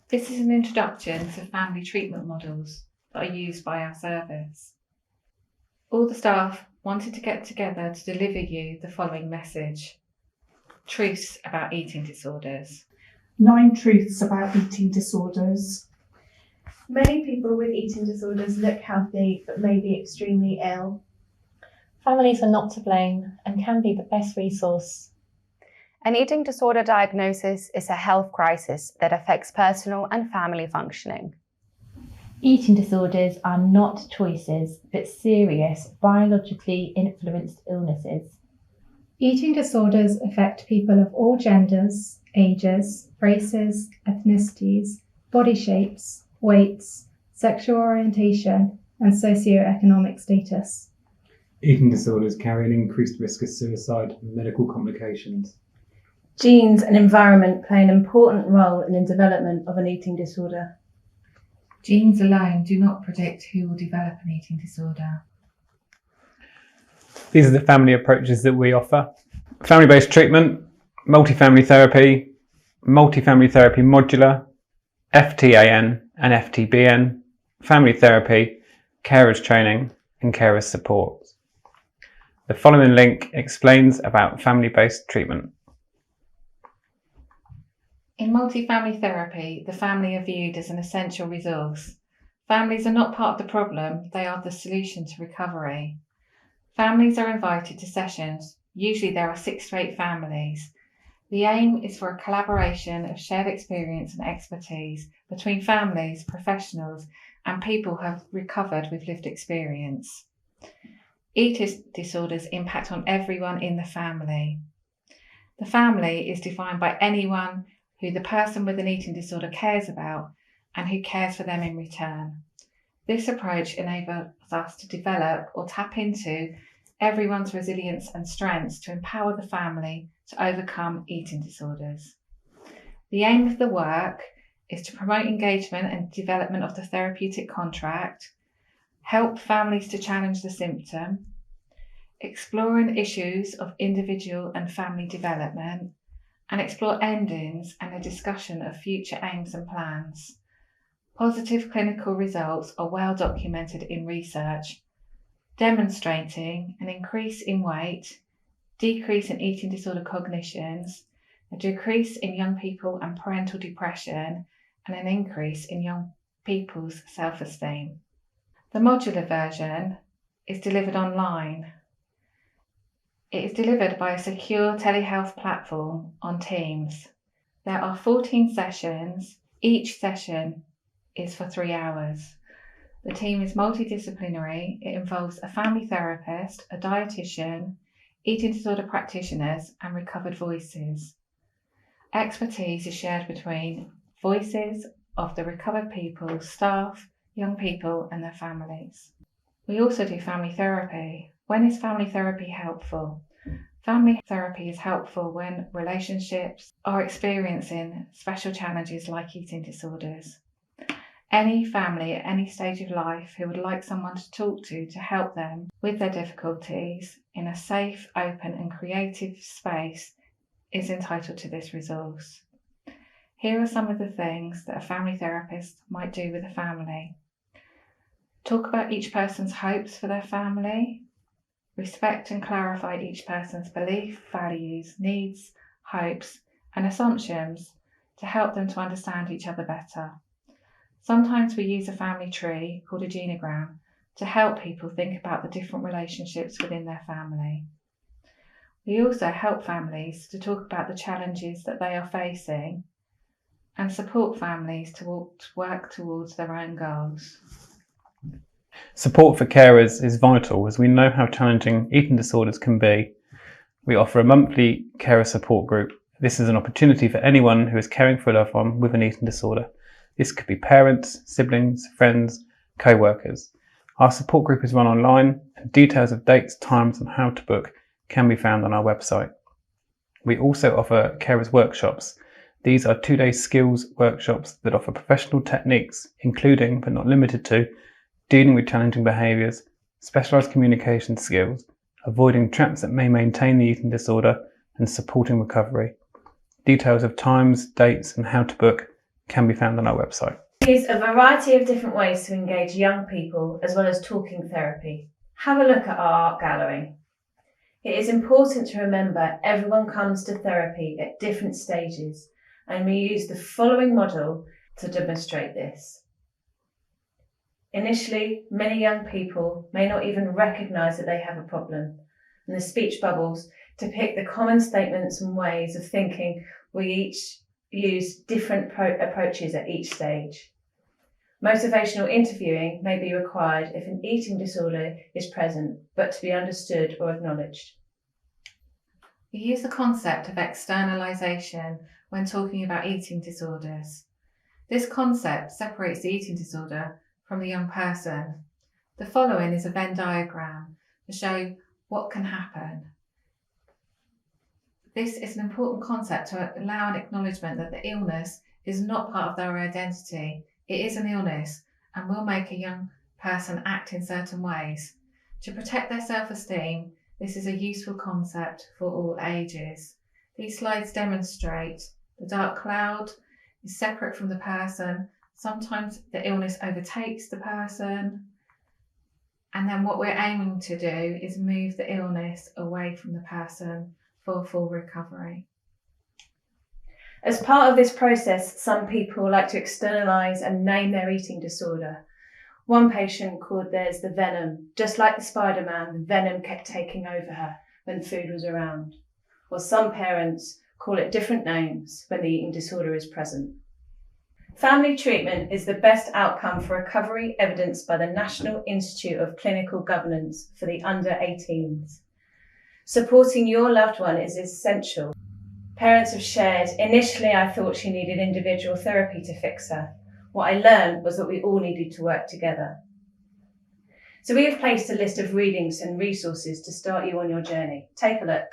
This is an introduction to family treatment models that are used by our service. All the staff wanted to get together to deliver you the following message: truths about eating disorders. 9 truths about eating disorders. Many people with eating disorders look healthy but may be extremely ill. Families are not to blame and can be the best resource. An eating disorder diagnosis is a health crisis that affects personal and family functioning. Eating disorders are not choices, but serious, biologically influenced illnesses. Eating disorders affect people of all genders, ages, races, ethnicities, body shapes, weights, sexual orientation, and socioeconomic status. Eating disorders carry an increased risk of suicide and medical complications. Genes and environment play an important role in the development of an eating disorder. Genes alone do not predict who will develop an eating disorder. These are the family approaches that we offer. Family-based treatment, multifamily therapy modular, FTAN and FTBN, family therapy, carers training and carers support. The following link explains about family-based treatment. In multifamily therapy, the family are viewed as an essential resource. Families are not part of the problem, they are the solution to recovery. Families are invited to sessions. Usually there are 6 to 8 families. The aim is for a collaboration of shared experience and expertise between families, professionals, and people who have recovered with lived experience. Eating disorders impact on everyone in the family. The family is defined by anyone who the person with an eating disorder cares about and who cares for them in return. This approach enables us to develop or tap into everyone's resilience and strengths to empower the family to overcome eating disorders. The aim of the work is to promote engagement and development of the therapeutic contract, help families to challenge the symptom, exploring issues of individual and family development, and explore endings and a discussion of future aims and plans. Positive clinical results are well documented in research, demonstrating an increase in weight, decrease in eating disorder cognitions, a decrease in young people and parental depression, and an increase in young people's self-esteem. The modular version is delivered online. It is delivered by a secure telehealth platform on Teams. There are 14 sessions. Each session is for 3 hours. The team is multidisciplinary. It involves a family therapist, a dietitian, eating disorder practitioners, and recovered voices. Expertise is shared between voices of the recovered people, staff, young people, and their families. We also do family therapy. When is family therapy helpful? Family therapy is helpful when relationships are experiencing special challenges like eating disorders. Any family at any stage of life who would like someone to talk to help them with their difficulties in a safe, open and creative space is entitled to this resource. Here are some of the things that a family therapist might do with a family. Talk about each person's hopes for their family. Respect and clarify each person's belief, values, needs, hopes, and assumptions to help them to understand each other better. Sometimes we use a family tree called a genogram to help people think about the different relationships within their family. We also help families to talk about the challenges that they are facing and support families to work towards their own goals. Support for carers is vital as we know how challenging eating disorders can be. We offer a monthly carer support group. This is an opportunity for anyone who is caring for a loved one with an eating disorder. This could be parents, siblings, friends, co-workers. Our support group is run online and details of dates, times and how to book can be found on our website. We also offer carers workshops. These are 2-day skills workshops that offer professional techniques, including but not limited to dealing with challenging behaviours, specialised communication skills, avoiding traps that may maintain the eating disorder, and supporting recovery. Details of times, dates, and how to book can be found on our website. There's a variety of different ways to engage young people as well as talking therapy. Have a look at our art gallery. It is important to remember everyone comes to therapy at different stages, and we use the following model to demonstrate this. Initially, many young people may not even recognise that they have a problem, and the speech bubbles depict the common statements and ways of thinking. We each use different approaches at each stage. Motivational interviewing may be required if an eating disorder is present, but to be understood or acknowledged. We use the concept of externalization when talking about eating disorders. This concept separates the eating disorder from the young person. The following is a Venn diagram to show what can happen. This is an important concept to allow an acknowledgement that the illness is not part of their identity. It is an illness and will make a young person act in certain ways. To protect their self-esteem, this is a useful concept for all ages. These slides demonstrate the dark cloud is separate from the person. Sometimes the illness overtakes the person. And then what we're aiming to do is move the illness away from the person for full recovery. As part of this process, some people like to externalise and name their eating disorder. One patient called theirs the venom. Just like the Spider-Man, the venom kept taking over her when food was around. Or some parents call it different names when the eating disorder is present. Family treatment is the best outcome for recovery evidenced by the National Institute of Clinical Governance for the under 18s. Supporting your loved one is essential. Parents have shared, initially I thought she needed individual therapy to fix her. What I learned was that we all needed to work together. So we have placed a list of readings and resources to start you on your journey. Take a look.